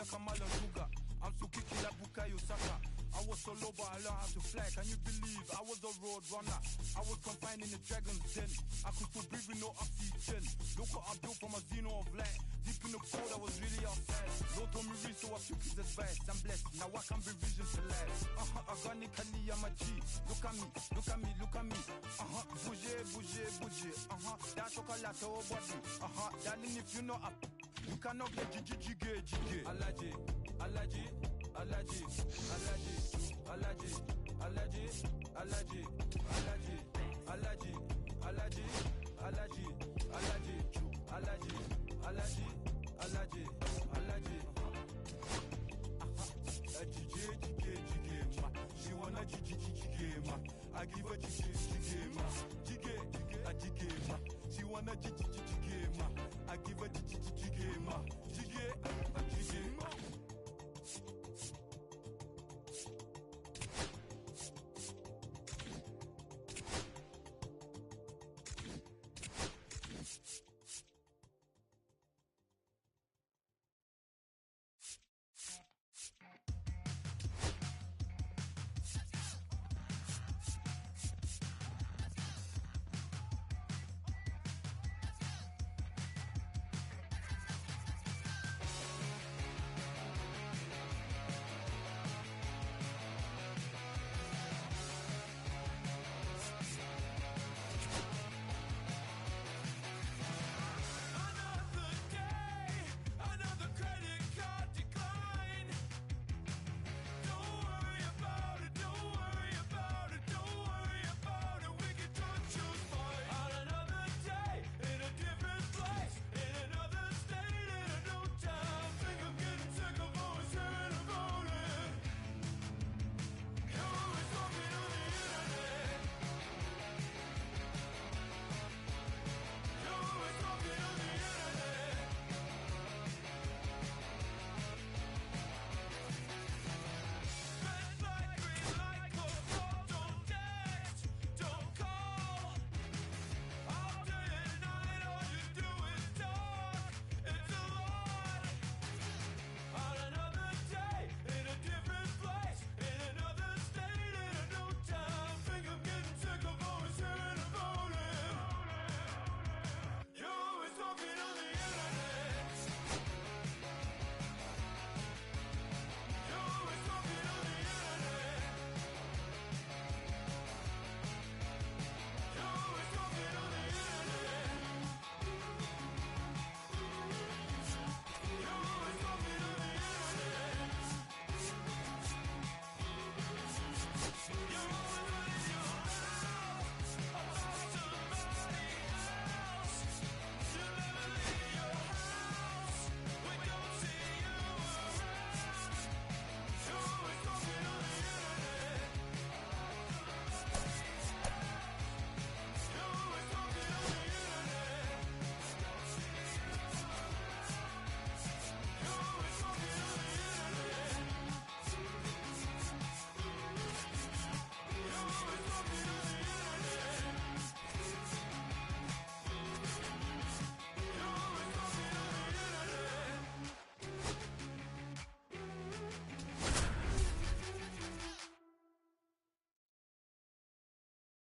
like a Malaguga. I'm still kicking like Bukayo Saka. I was so low, but I learned how to fly. Can you believe I was a road runner? I was confined in the dragon's den. I could still breathe with no oxygen. Look what I built from a xeno of light. Deep in the cold, I was really outside. Lord told me read, so I took his advice. I'm blessed, now I can be vision to life. Organically, I'm a G. Look at me, look at me, look at me. Bouger, bouger, bouger. That chocolate over body. Darling, if you know up, you cannot get jiggy. Alaji, Alaji, Alaji, Alaji, Alaji, Alaji, Alaji, Alaji, Alaji, Alaji, Alaji, Alaji, Alaji, Alaji, Alaji, Jiggy, ma. She wanna jiggy, ma. I give her jiggy, ma. Jiggy, ma. She wanna jiggy, ma. I give her jiggy, ma. Jiggy, ma.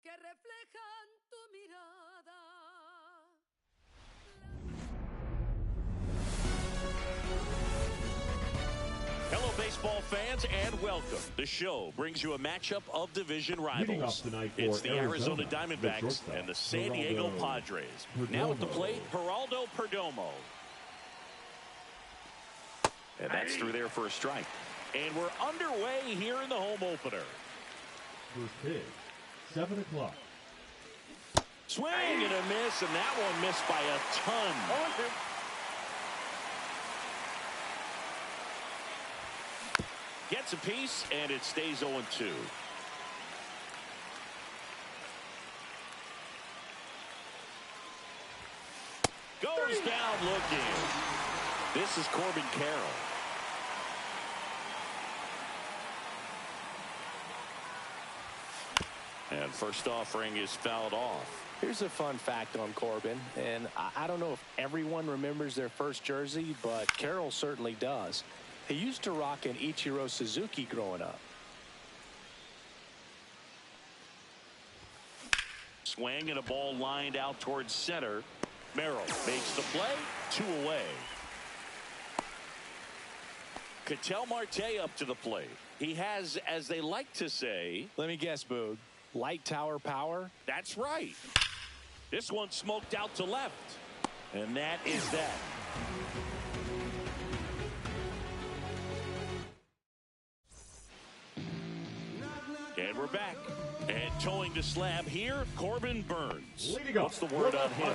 Que reflejan tu mirada. Hello, baseball fans, and welcome. The show brings you a matchup of division rivals. It's the Arizona Diamondbacks and the San Diego Padres. Now at the plate, Geraldo Perdomo. And that's through there for a strike. And we're underway here in the home opener. First pitch, 7 o'clock. Swing and a miss, and that one missed by a ton. Gets a piece, and it stays 0-2. Goes down looking. This is Corbin Carroll. And first offering is fouled off. Here's a fun fact on Corbin, and I don't know if everyone remembers their first jersey, but Carroll certainly does. He used to rock an Ichiro Suzuki growing up. Swing and a ball lined out towards center. Merrill makes the play. 2 away. Ketel Marte up to the plate. He has, as they like to say, let me guess, Boog, light tower power? That's right. This one smoked out to left. And that is that. And we're back. And towing the slab here, Corbin Burnes. What's the word on him?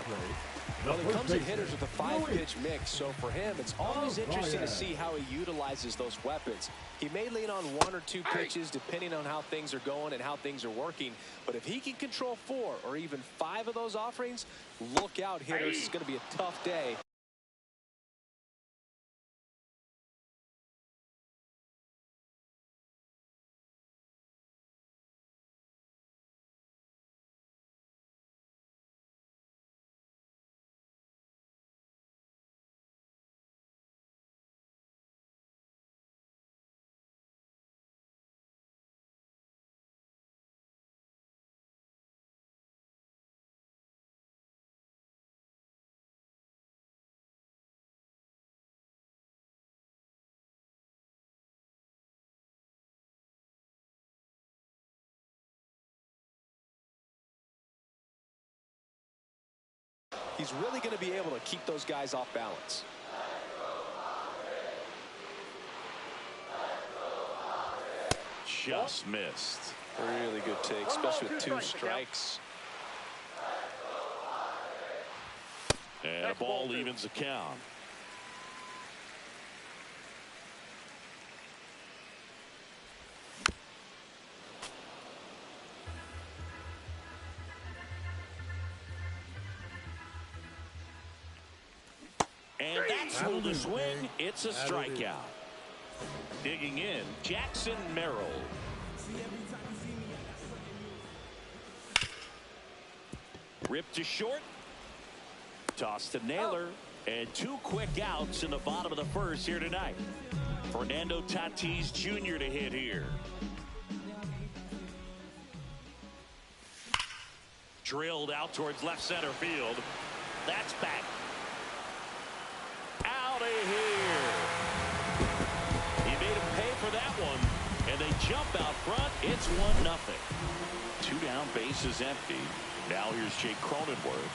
Well, he comes at hitters with a 5-pitch mix, so for him, it's always interesting to see how he utilizes those weapons. He may lean on 1 or 2 pitches depending on how things are going and how things are working, but if he can control 4 or even 5 of those offerings, look out, hitters. It's going to be a tough day. He's really going to be able to keep those guys off balance. Just missed. Really good take, especially with 2 strikes. And a ball evens the count. And that's who the swing. It's a strikeout. Digging in, Jackson Merrill. Ripped to short. Toss to Naylor. And 2 quick outs in the bottom of the first here tonight. Fernando Tatis Jr. to hit here. Drilled out towards left center field. That's back. Out of here. He made him pay for that one. And they jump out front. It's 1-0. 2 down, bases empty. Now here's Jake Cronenworth.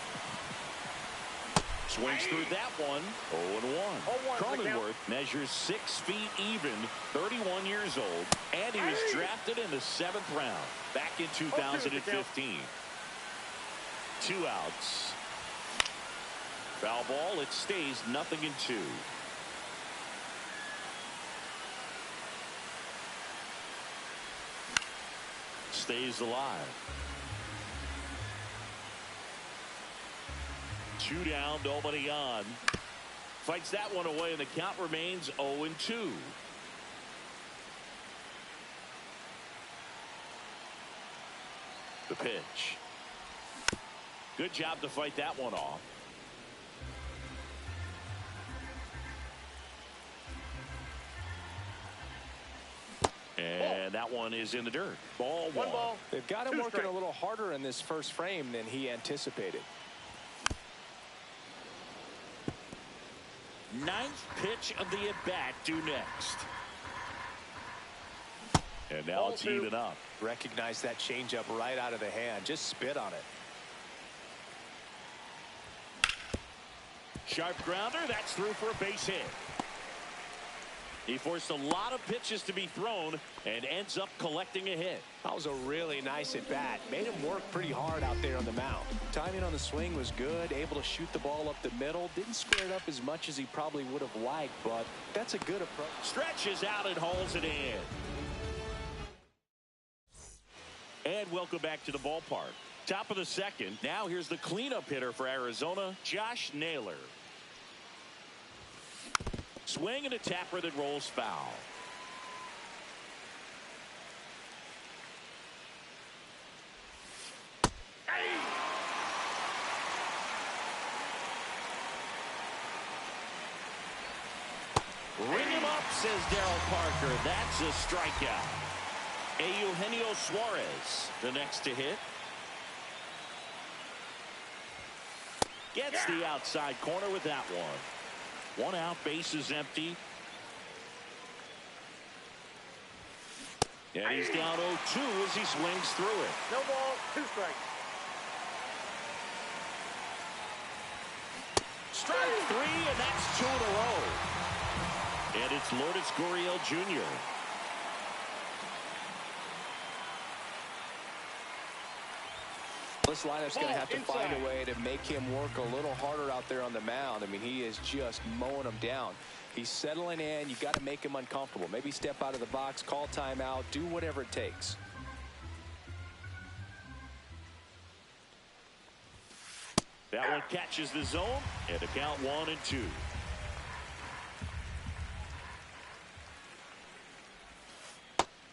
Swings through that one. 0-1. Cronenworth measures 6 feet even, 31 years old, and he was drafted in the 7th round back in 2015. 2 outs. Foul ball. It stays 0-2. Stays alive. 2 down, nobody on. Fights that one away, and the count remains 0-2. The pitch. Good job to fight that one off. And that one is in the dirt. Ball 1. They've got him working a little harder in this first frame than he anticipated. 9th pitch of the at-bat due next. And now it's even up. Recognize that changeup right out of the hand. Just spit on it. Sharp grounder. That's through for a base hit. He forced a lot of pitches to be thrown and ends up collecting a hit. That was a really nice at bat. Made him work pretty hard out there on the mound. Timing on the swing was good. Able to shoot the ball up the middle. Didn't square it up as much as he probably would have liked, but that's a good approach. Stretches out and hauls it in. And welcome back to the ballpark. Top of the second. Now here's the cleanup hitter for Arizona, Josh Naylor. Swing and a tapper that rolls foul. Ring him up up, says Daryl Parker. That's a strikeout. Eugenio Suarez, the next to hit. Gets the outside corner with that one. One out, base is empty. And he's down 0-2 as he swings through it. No ball, 2 strikes. Strike 3, and that's 2 in a row. And it's Lourdes Gurriel Jr. This lineup's going to have to find a way to make him work a little harder out there on the mound. I mean, he is just mowing them down. He's settling in. You got to make him uncomfortable. Maybe step out of the box, call timeout, do whatever it takes. That one catches the zone, and the count 1-2.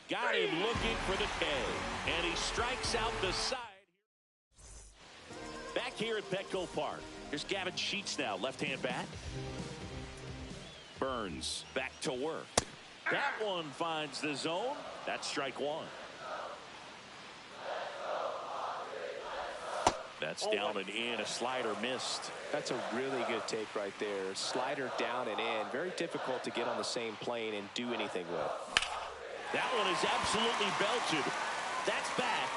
Got him looking for the K, and he strikes out the side. Back here at Petco Park, here's Gavin Sheets now, left-hand bat. Burns back to work. That one finds the zone. That's strike 1. That's down and in. A slider missed. That's a really good take right there. Slider down and in. Very difficult to get on the same plane and do anything with. That one is absolutely belted. That's back.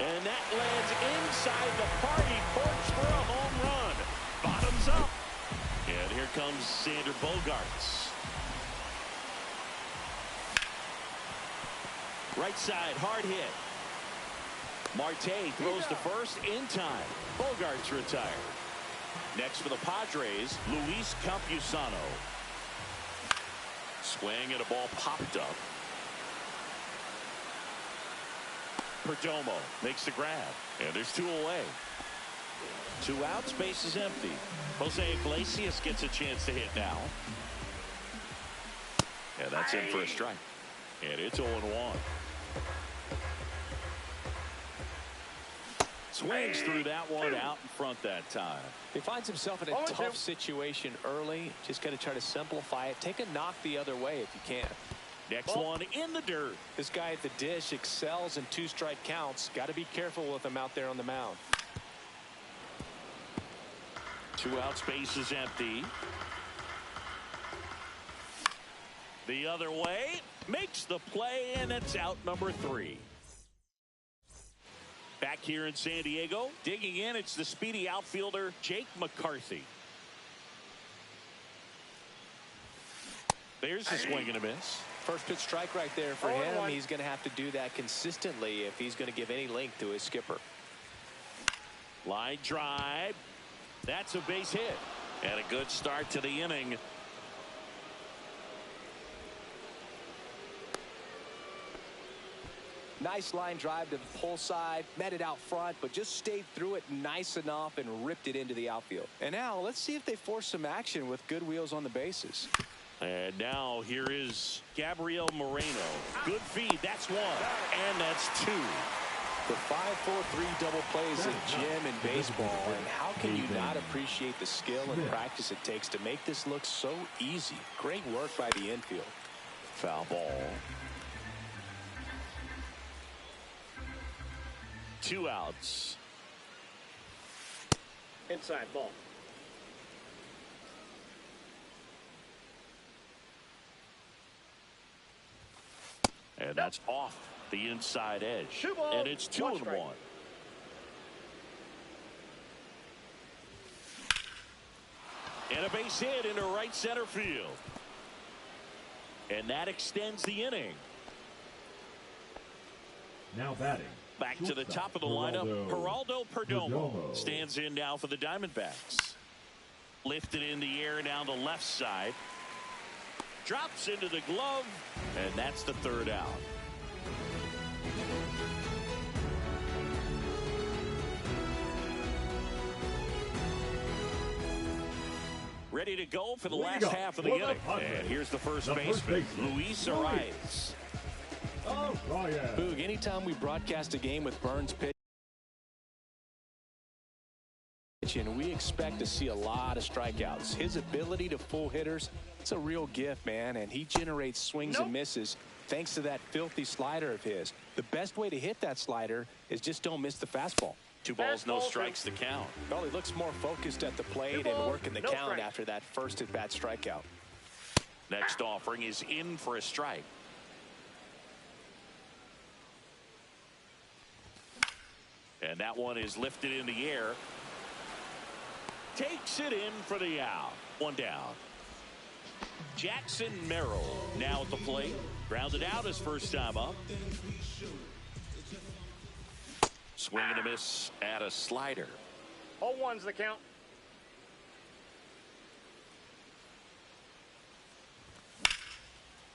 And that lands inside the party porch for a home run. Bottoms up. And here comes Xander Bogaerts. Right side, hard hit. Marte throws to first in time. Bogaerts retired. Next for the Padres, Luis Campusano. Swing and a ball popped up. Perdomo makes the grab, and there's 2 away. 2 outs, base is empty. Jose Iglesias gets a chance to hit now. And that's in for a strike. And it's 0-1. Swings through that one out in front that time. He finds himself in a tough situation early. Just got to try to simplify it. Take a knock the other way if you can. Next one in the dirt. This guy at the dish excels in 2-strike counts. Got to be careful with him out there on the mound. 2 outs, base is empty. The other way, makes the play, and it's out number 3. Back here in San Diego, digging in, it's the speedy outfielder, Jake McCarthy. There's a swing and a miss. First pitch strike right there for him. He's going to have to do that consistently if he's going to give any length to his skipper. Line drive. That's a base hit. And a good start to the inning. Nice line drive to the pull side, met it out front, but just stayed through it nice enough and ripped it into the outfield. And now let's see if they force some action with good wheels on the bases. And now here is Gabriel Moreno. Good feed. That's 1. And that's 2. The 5-4-3 double play is a gem in baseball. And how can you not appreciate the skill and practice it takes to make this look so easy? Great work by the infield. Foul ball. 2 outs. Inside ball. And that's off the inside edge. 2 balls, and it's 2-1. And a base hit into right center field. And that extends the inning. Now batting. Back to the top of the lineup, Geraldo Perdomo stands in now for the Diamondbacks. Lifted in the air down the left side. Drops into the glove, and that's the 3rd out. Ready to go for the last half of the inning. And here's the first baseman, Luis Arraez. Boog, anytime we broadcast a game with Burns pitch, And we expect to see a lot of strikeouts. His ability to pull hitters, it's a real gift, man, and he generates swings and misses thanks to that filthy slider of his. The best way to hit that slider is just don't miss the fastball. 2 balls, no strikes to count. Well, he looks more focused at the plate and working the count after that first at-bat strikeout. Next offering is in for a strike. And that one is lifted in the air. Takes it in for the out. 1 down. Jackson Merrill now at the plate. Grounded out his first time up. Swing and a miss at a slider. 0-1's the count.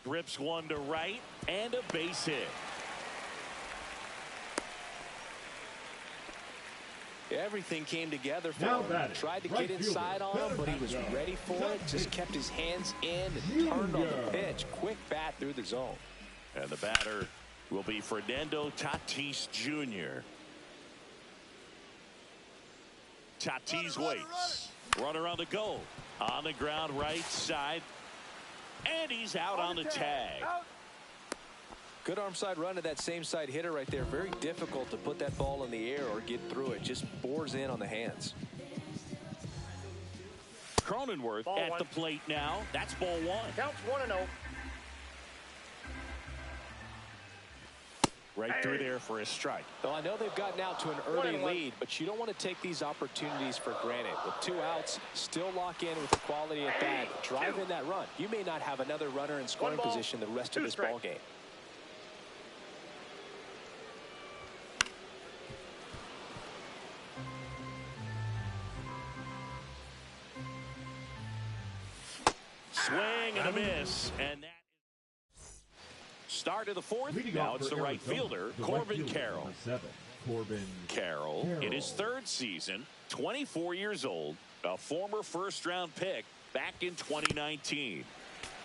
Grips one to right and a base hit. Everything came together for him. Tried to get inside on him, but he was ready for it. Just kept his hands in and turned on the pitch. Quick bat through the zone. And the batter will be Fernando Tatis Jr. Tatis waits. Runner on the go. On the ground right side. And he's out on the tag. Good arm side run to that same side hitter right there. Very difficult to put that ball in the air or get through it. Just bores in on the hands. Cronenworth at the plate now. That's ball 1. Counts 1-0. Right through there for a strike. Well, I know they've gotten out to an early lead, but you don't want to take these opportunities for granted. With 2 outs, still lock in with the quality at bat. Drive in that run. You may not have another runner in scoring position the rest of this ball game. Swing and a miss, and that start of the 4th. Now it's the right fielder, Corbin Carroll. Carroll, in his 3rd season, 24 years old, a former first-round pick back in 2019.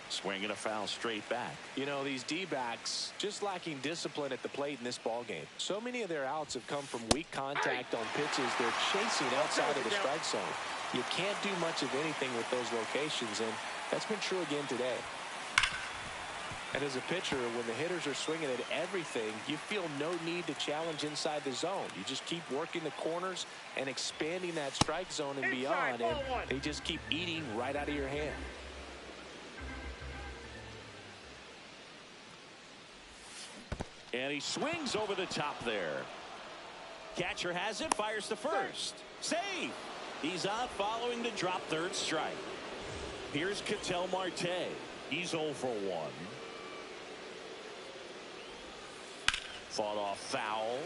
Swing and a foul straight back. You know, these D-backs just lacking discipline at the plate in this ball game. So many of their outs have come from weak contact on pitches they're chasing outside of the strike zone. You can't do much of anything with those locations, and that's been true again today. And as a pitcher, when the hitters are swinging at everything, you feel no need to challenge inside the zone. You just keep working the corners and expanding that strike zone and beyond, and they just keep eating right out of your hand. And he swings over the top there. Catcher has it, fires to first. Save! He's out following the drop 3rd strike. Here's Ketel Marte. He's 0 for 1. Fought off foul.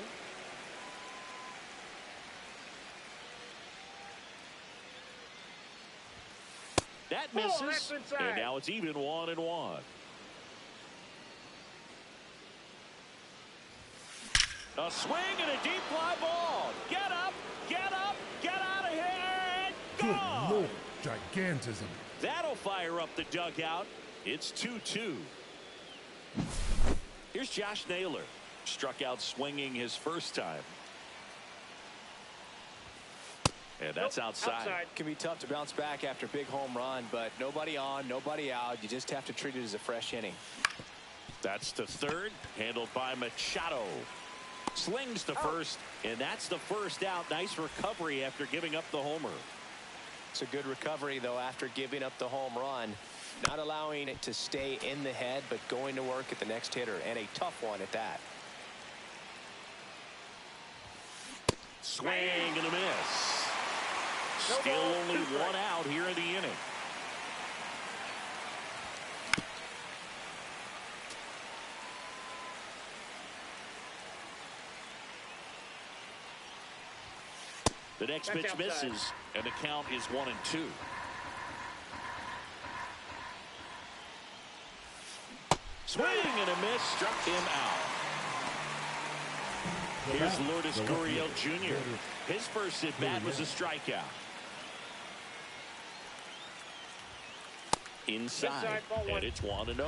That misses. And now it's even 1-1. A swing and a deep fly ball. Get up, get up, get out of here. Gone. Good Lord, gigantism. That'll fire up the dugout. It's 2-2. Here's Josh Naylor. Struck out swinging his first time. And that's outside. Can be tough to bounce back after a big home run, but nobody on, nobody out. You just have to treat it as a fresh inning. That's the 3rd, handled by Machado. Slings to first, and that's the first out. Nice recovery after giving up the homer. It's a good recovery, though, after giving up the home run. Not allowing it to stay in the head, but going to work at the next hitter, and a tough one at that. Swing and a miss. Still only 1 out here in the inning. The next pitch misses, and the count is 1-2. Swing and a miss, struck him out. Here's Lourdes Gurriel Jr. His first at bat was a strikeout. Inside, and it's 1-0.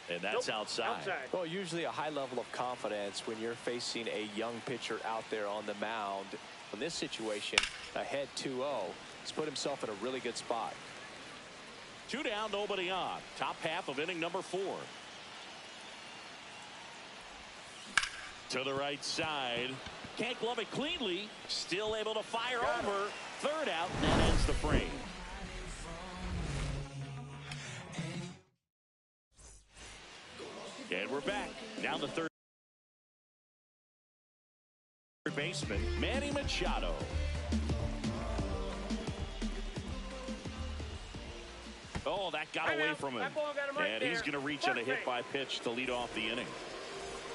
And that's outside. Well, usually a high level of confidence when you're facing a young pitcher out there on the mound. In this situation, ahead 2-0, he's put himself in a really good spot. 2 down, nobody on. Top half of inning number 4. To the right side. Can't glove it cleanly. Still able to fire over. Third out. That ends the frame. And we're back. Down the third baseman, Manny Machado. Oh, that got away from him. And he's going to reach on a hit by pitch to lead off the inning.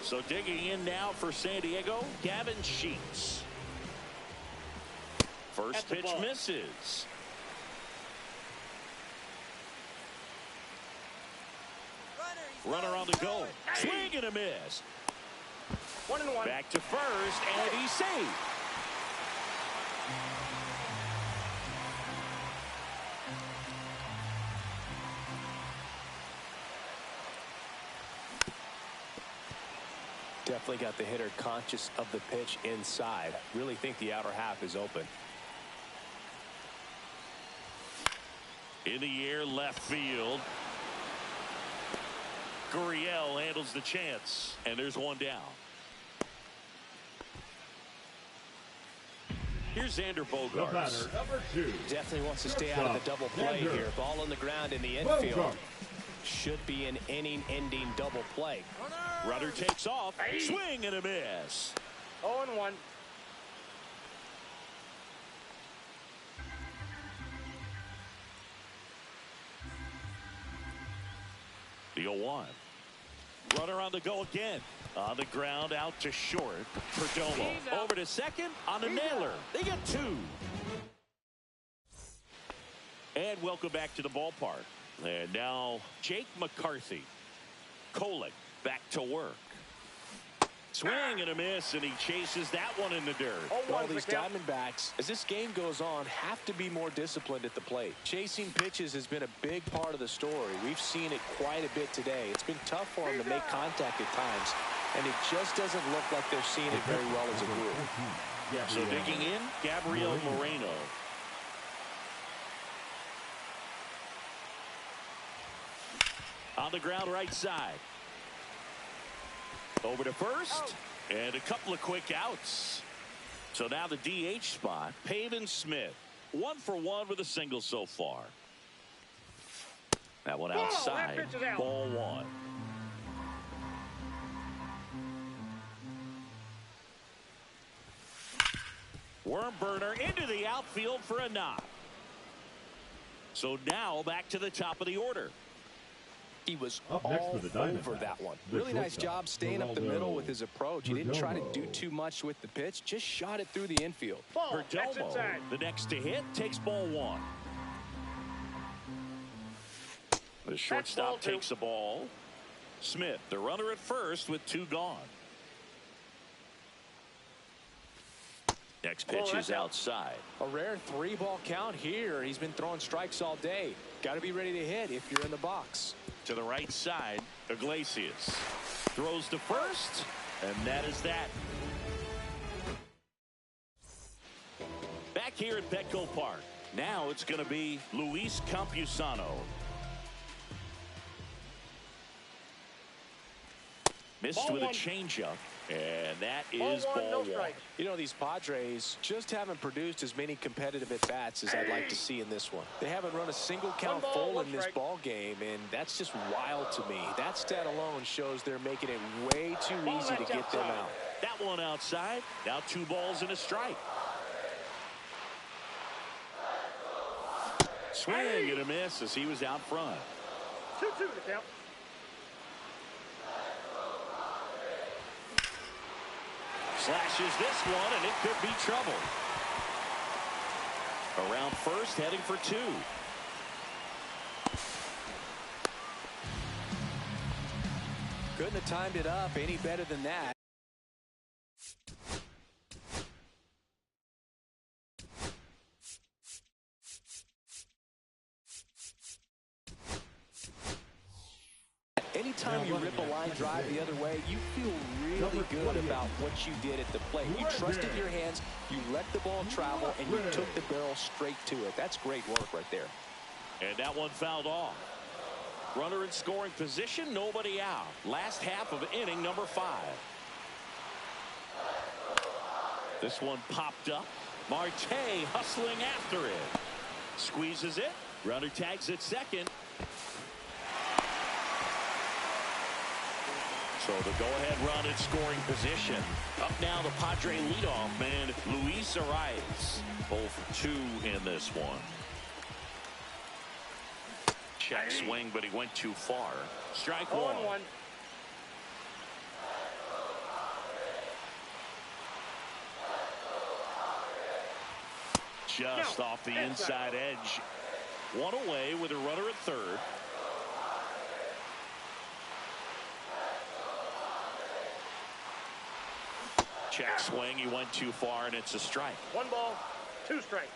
So digging in now for San Diego, Gavin Sheets. First pitch misses. Runner on the go. Swing and a miss. 1-1. Back to first, and he's safe. Definitely got the hitter conscious of the pitch inside. Really think the outer half is open. In the air, left field. Gurriel handles the chance, and there's one down. Here's Xander Bogaerts. Number 2. Definitely wants to stay out of the double play here. Ball on the ground in the infield. Should be an inning-ending double play. Runner takes off. Swing and a miss. 0-1. The 0-1. Runner on the go again. On the ground, out to short. Perdomo over to second on a nailer. They get 2. And welcome back to the ballpark. And now Jake McCarthy. Kolek back to work. Swing and a miss, and he chases that one in the dirt. Well, these Diamondbacks, as this game goes on, have to be more disciplined at the plate. Chasing pitches has been a big part of the story. We've seen it quite a bit today. It's been tough for them to make contact at times, and it just doesn't look like they're seeing it very well as a group. So digging in, Gabriel Moreno. On the ground, right side. Over to first, and a couple of quick outs. So now the DH spot, Pavin Smith. 1 for 1 with a single so far. That one outside, ball 1. Worm burner into the outfield for a knock. So now back to the top of the order. He was all over that one. Really nice job staying up the middle with his approach. He didn't try to do too much with the pitch, just shot it through the infield. Perdomo, the next to hit, takes ball 1. The shortstop takes the ball. Smith, the runner at first with 2 gone. Next pitch is outside. A rare 3-ball count here. He's been throwing strikes all day. Got to be ready to hit if you're in the box. To the right side, Iglesias throws to first, and that is that. Back here at Petco Park, now it's going to be Luis Campusano. Missed with a changeup, and that is ball 1. You know, these Padres just haven't produced as many competitive at-bats as I'd like to see in this one. They haven't run a single count full in this ball game, and that's just wild to me. That stat alone shows they're making it way too easy to get them out. That one outside. Now 2 balls and a strike. Swing and a miss as he was out front. 2-2 to count. Slashes this one, and it could be trouble. Around first, heading for 2. Couldn't have timed it up any better than that. Anytime you rip a line drive the other way, you feel really good about what you did at the plate. You trusted your hands, you let the ball travel, and you took the barrel straight to it. That's great work right there. And that one fouled off. Runner in scoring position, nobody out. Last half of inning number 5. This one popped up. Marte hustling after it. Squeezes it. Runner tags at second. So the go-ahead run in scoring position. Up now the Padre leadoff man, Luis Arraez. 0 for 2 in this one. Check swing, but he went too far. Strike one. 0-1. Just off the inside edge. One away with a runner at third. Check swing. He went too far, and it's a strike. 1 ball, 2 strikes.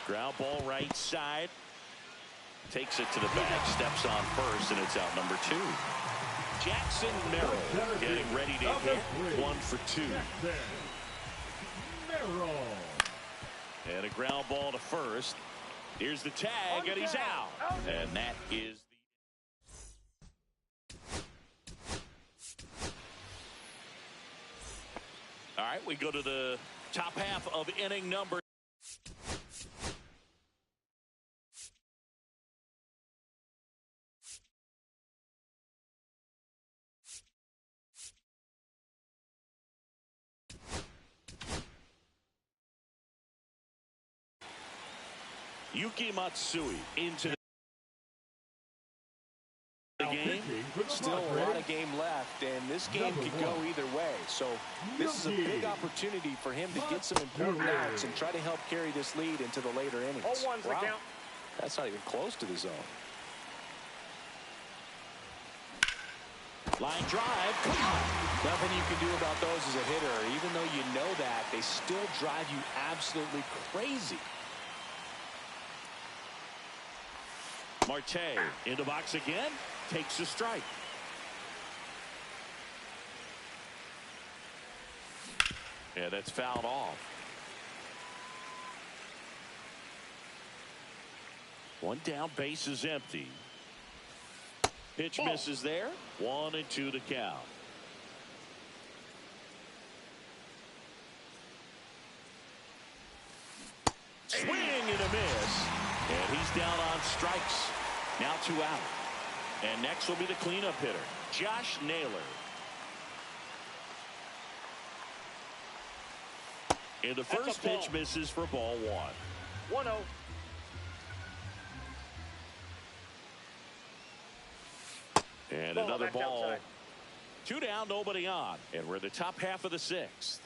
Ground ball right side. Takes it to the bag, steps on first, and it's out number 2. Jackson Merrill getting ready to hit. 1 for 2. And a ground ball to first. Here's the tag, and he's out. And that is all right, we go to the top half of inning number. Yuki Matsui into the game. Still a lot of game left, and this game could go either way. So this is a big opportunity for him to get some important outs and try to help carry this lead into the later innings. 0-1's the count. That's not even close to the zone. Line drive. Come on. Nothing you can do about those as a hitter. Even though you know that, they still drive you absolutely crazy. Marte into box again, takes a strike. Yeah, that's fouled off. 1 down, base is empty. Pitch misses there. 1-2 to count. Swing and a miss. And he's down on strikes. Now 2 out. And next will be the cleanup hitter, Josh Naylor. And the first pitch misses for ball 1. 1-0. And another ball. Outside. 2 down, nobody on. And we're in the top half of the 6th.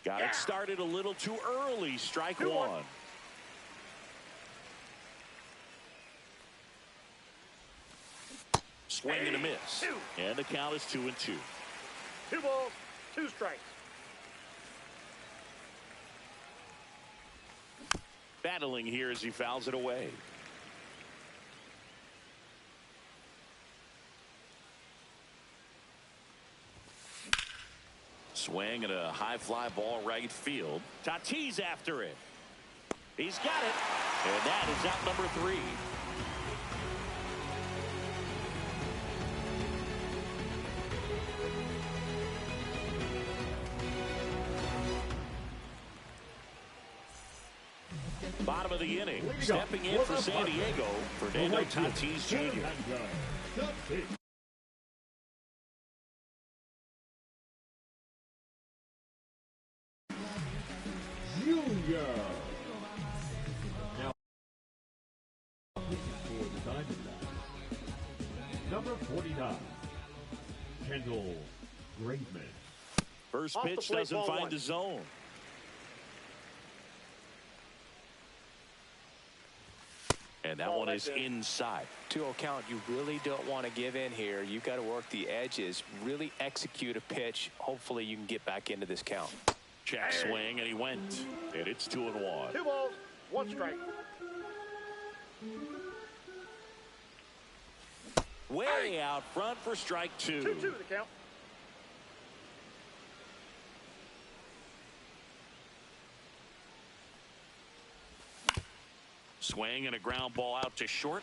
Got it started a little too early. Strike 1. Swing and a miss. And the count is 2-2. 2 balls, 2 strikes. Battling here as he fouls it away. Swing and a high fly ball right field. Tatis after it. He's got it. And that is out number 3. Bottom of the inning. Stepping in for San Diego, Fernando Tatis Jr. Now, for the Diamondbacks, number 49, Kendall Graveman. First pitch doesn't find the zone. And that one is inside. 2-0 count. You really don't want to give in here. You've got to work the edges, really execute a pitch. Hopefully you can get back into this count. Check swing, and he went. And it's 2-1. 2 balls, 1 strike. Way out front for strike 2. 2-2 the count. Swing and a ground ball out to short.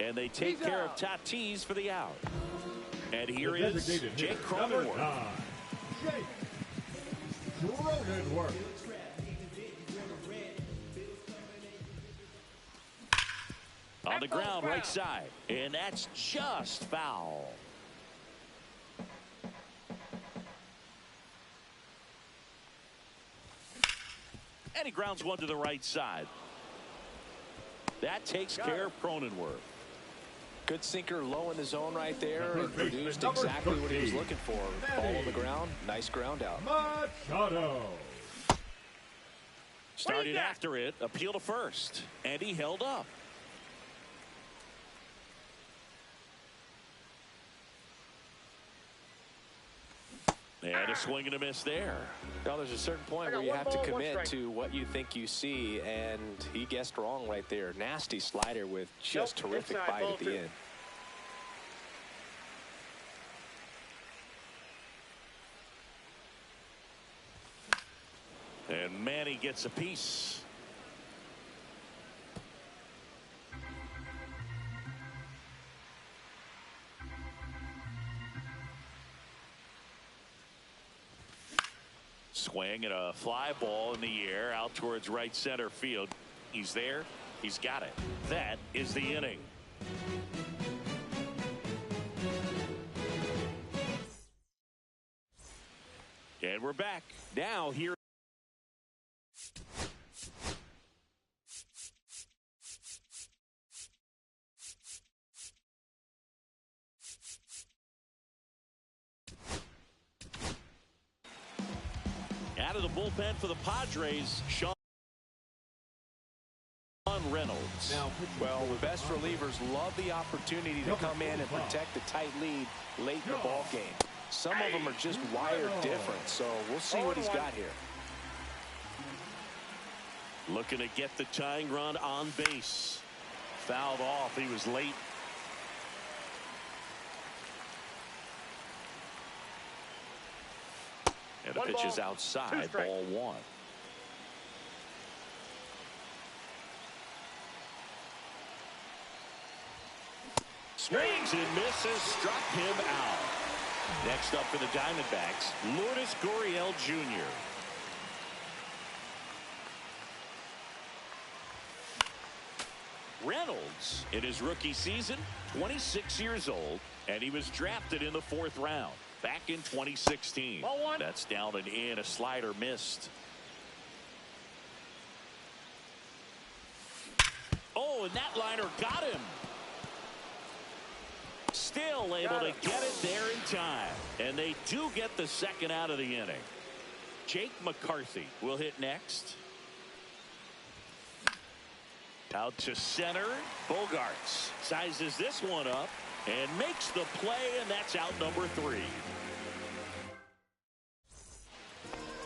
And they take care of Tatis for the out. And here is Jake Cronenworth. Jake Cronenworth. On the ground, right side. And that's just foul. And he grounds one to the right side. That takes care of Cronenworth. Good sinker low in the zone right there and produced exactly what he was looking for. Ball on the ground, nice ground out. Machado. Started after it, appeal to first, and he held up. And a swing and a miss there. Now there's a certain point where you have to commit to what you think you see, and he guessed wrong right there. Nasty slider with just terrific bite at the end. And Manny gets a piece. Swing and a fly ball in the air out towards right center field. He's there. He's got it. That is the inning. And we're back. Now here. Out of the bullpen for the Padres, Sean Reynolds. Now, well, the best relievers love the opportunity to come in and protect the tight lead late in the ball game. Some of them are just wired different, so we'll see what he's got here. Looking to get the tying run on base. Fouled off. He was late. And the pitch is outside. Ball 1. Swings and misses. Struck him out. Next up for the Diamondbacks, Lourdes Gurriel Jr. Reynolds, in his rookie season, 26 years old, and he was drafted in the 4th round back in 2016. That's down and in. A slider missed. Oh, and that liner got him. Still able to get it there in time. And they do get the second out of the inning. Jake McCarthy will hit next. Out to center. Bogarts sizes this one up and makes the play, and that's out number 3.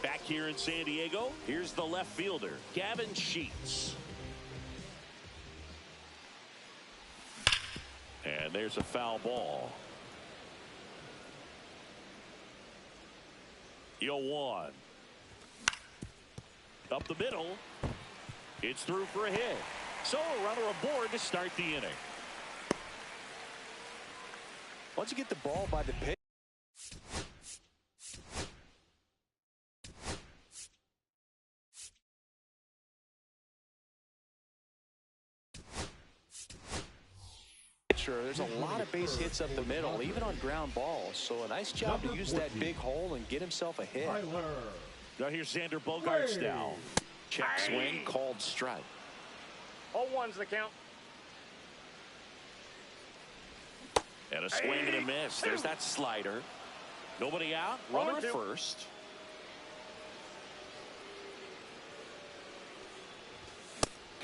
Back here in San Diego, here's the left fielder, Gavin Sheets. And there's a foul ball. 0-1. Up the middle. It's through for a hit. So a runner aboard to start the inning. Once you get the ball by the pitch, there's a lot of base hits up the middle, even on ground balls. So a nice job to use that big hole and get himself a hit. Now here's Xander Bogaerts down. Check swing, called strike. All 1's the count. And a swing and a miss. There's that slider. Nobody out. Runner at first.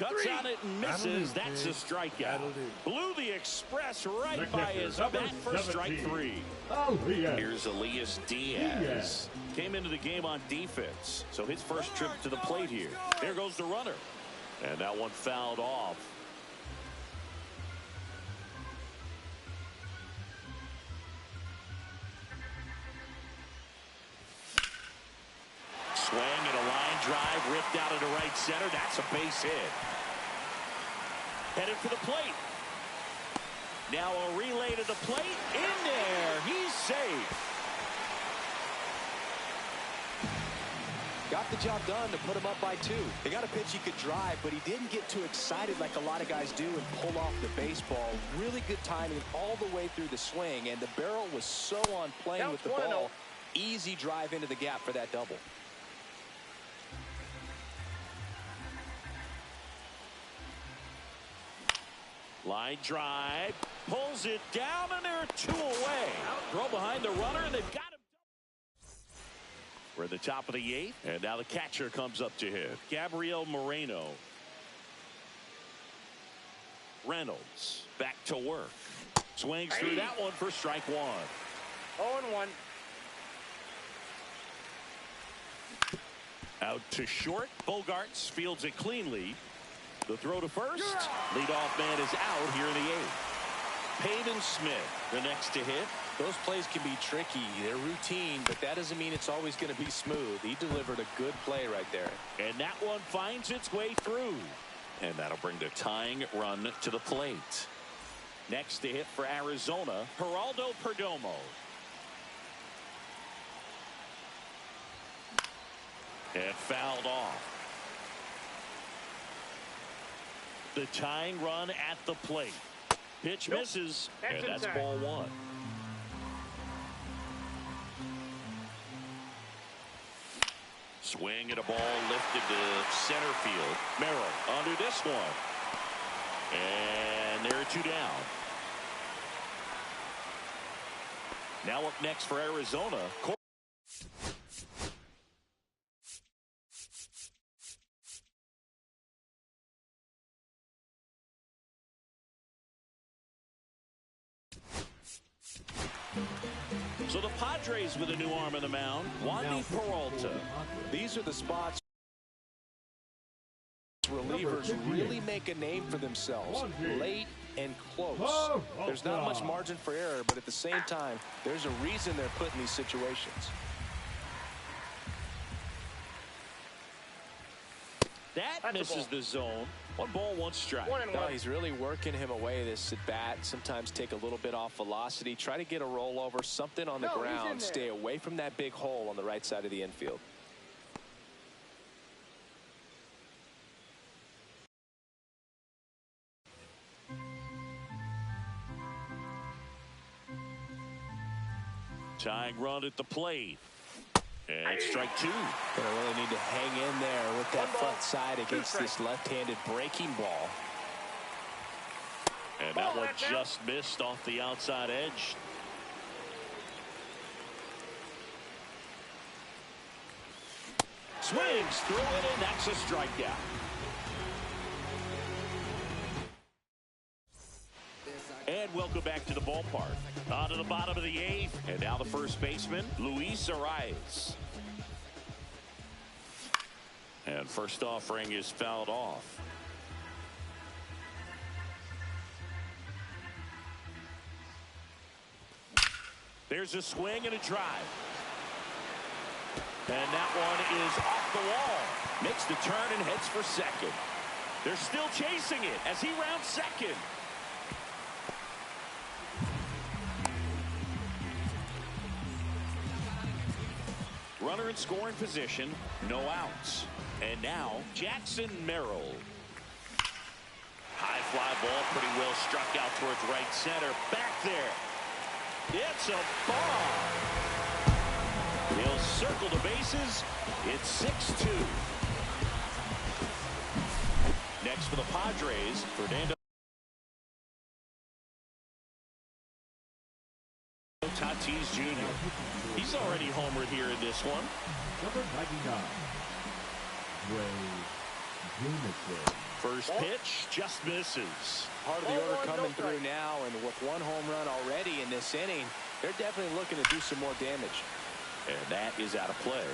Cuts on it and misses. That's a strikeout. Blew the express right by his bat for strike 3. Here's Elias Diaz. Came into the game on defense, so his first trip to the plate here. There goes the runner. And that one fouled off. Swing and a line drive ripped out into right center. That's a base hit. Headed for the plate. Now a relay to the plate. In there. He's safe. Got the job done to put him up by 2. They got a pitch he could drive, but he didn't get too excited like a lot of guys do and pull off the baseball. Really good timing all the way through the swing, and the barrel was so on plane with the ball. Easy drive into the gap for that double. Line drive, pulls it down, and they're 2 away. Throw behind the runner, and they've got him. We're at the top of the 8th, and now the catcher comes up to hit. Gabriel Moreno. Reynolds back to work. Swings through that one for strike 1. 0-1. Out to short. Bogarts fields it cleanly. The throw to first. Leadoff man is out here in the 8th. Peyton Smith, the next to hit. Those plays can be tricky. They're routine, but that doesn't mean it's always going to be smooth. He delivered a good play right there. And that one finds its way through. And that'll bring the tying run to the plate. Next to hit for Arizona, Geraldo Perdomo. And fouled off. The tying run at the plate. Pitch misses, and that's ball 1. Swing and a ball lifted to center field. Merrill under this one. And there are 2 down. Now up next for Arizona. So the Padres with a new arm in the mound. Wandy Peralta. These are the spots relievers really make a name for themselves. Late and close. There's not much margin for error, but at the same time, there's a reason they're put in these situations. That misses the zone. 1 ball, 1 strike. No, he's really working him away this at bat. Sometimes take a little bit off velocity. Try to get a rollover, something on the ground. Stay away from that big hole on the right side of the infield. Tying run at the plate. And strike 2. Gonna really need to hang in there with that front side against this left-handed breaking ball. And that one just missed off the outside edge. Swings through it, and that's a strikeout. And welcome back to the ballpark. On to the bottom of the 8th. And now the first baseman, Luis Arraez. And first offering is fouled off. There's a swing and a drive. And that one is off the wall. Makes the turn and heads for second. They're still chasing it as he rounds second. Runner in scoring position, no outs. And now Jackson Merrill. High fly ball, pretty well struck out towards right center. Back there. It's a bomb. He'll circle the bases. It's 6-2. Next for the Padres, Fernando Tatis Jr. He's already homered here in this one. Number 99, Ray First pitch just misses. Part of the order coming through now, and with one home run already in this inning, they're definitely looking to do some more damage. And that is out of play.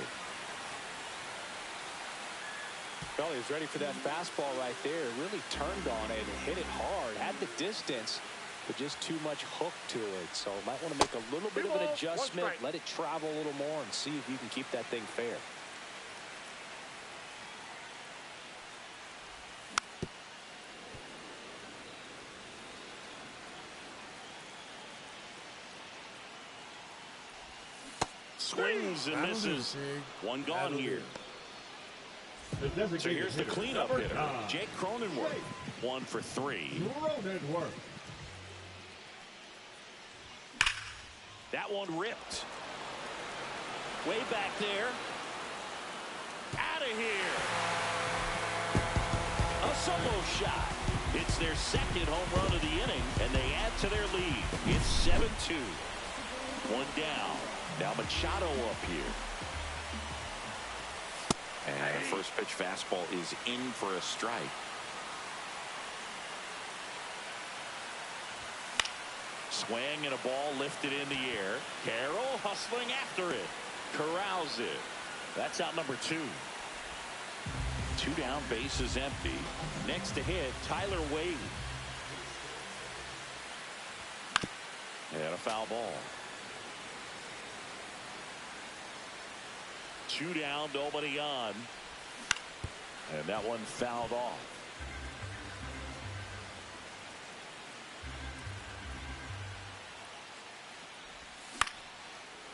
Well, he was ready for that fastball right there. Really turned on it and hit it hard. Had the distance, but just too much hook to it. So might want to make a little bit of an adjustment, let it travel a little more, and see if you can keep that thing fair. Swings and misses. One gone here. So here's the cleanup hitter, Jake Cronenworth. 1 for 3. That one ripped. Way back there. Out of here. A solo shot. It's their second home run of the inning, and they add to their lead. It's 7-2. One down. Now Machado up here. And the first pitch fastball is in for a strike. Swing and a ball lifted in the air. Carroll hustling after it. Corrals it. That's out number 2. 2 down, bases empty. Next to hit, Tyler Wade. And a foul ball. 2 down, nobody on. And that one fouled off.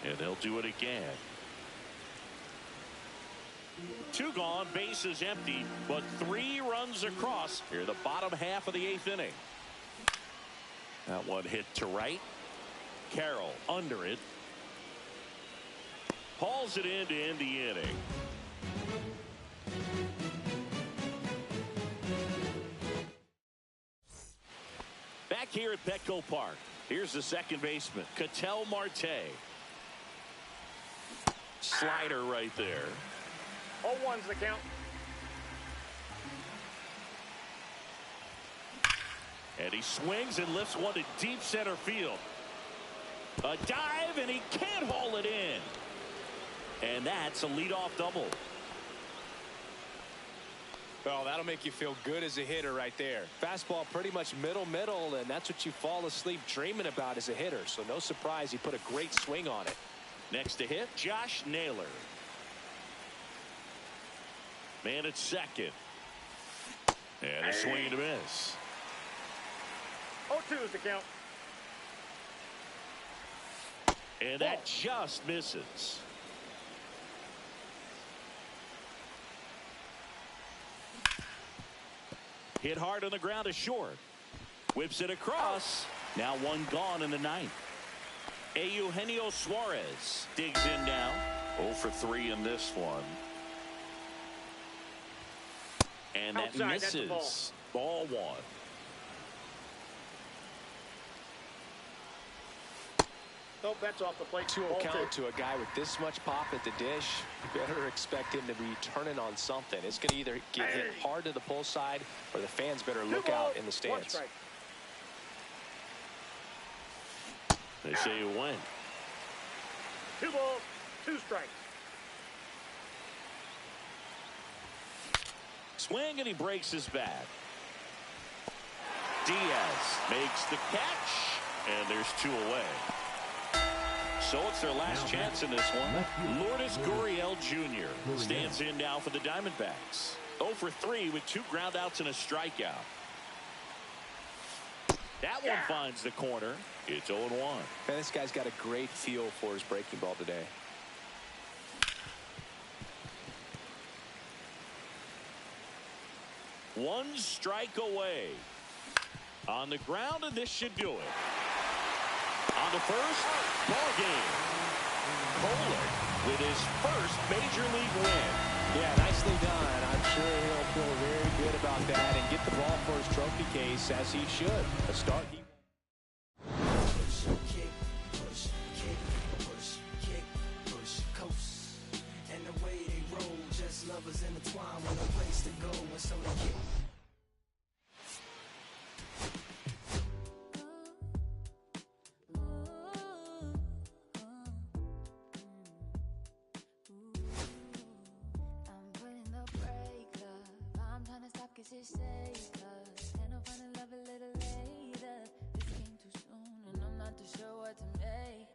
And they'll do it again. 2 gone, bases empty, but 3 runs across here, the bottom half of the 8th inning. That one hit to right. Carroll under it. Hauls it in to end the inning. Back here at Petco Park, here's the second baseman, Ketel Marte. Slider right there. 0-1's the count. And he swings and lifts one to deep center field. A dive, and he can't haul it in. And that's a leadoff double. Well, that'll make you feel good as a hitter right there. Fastball pretty much middle, and that's what you fall asleep dreaming about as a hitter. So no surprise he put a great swing on it. Next to hit, Josh Naylor. Man at second. And a swing and a miss. 0-2 is the count. And that just misses. Hit hard on the ground to short. Whips it across. Now 1 gone in the 9th. Eugenio Suarez digs in now. 0 for 3 in this one. And that misses. Ball 1. Nope, that's off the plate. 2-0 count to a guy with this much pop at the dish. You better expect him to be turning on something. It's going to either get hit hard to the pull side, or the fans better look out in the stands. They say you win. 2 balls, 2 strikes. Swing, and he breaks his bat. Diaz makes the catch, and there's 2 away. So it's their last chance in this one. Lourdes Gurriel Jr. stands in now for the Diamondbacks. 0 for 3 with 2 groundouts and a strikeout. That one finds the corner. It's 0-1. Man, this guy's got a great feel for his breaking ball today. One strike away. On the ground, and this should do it. On the first, ball game. Kohler with his first major league win. Yeah, nicely done. I'm sure he'll feel very good about that and get the ball for his trophy case, as he should. A start he push, kick, push, kick, push, kick, push, coast. And the way they roll, just lovers intertwined with a place to go. say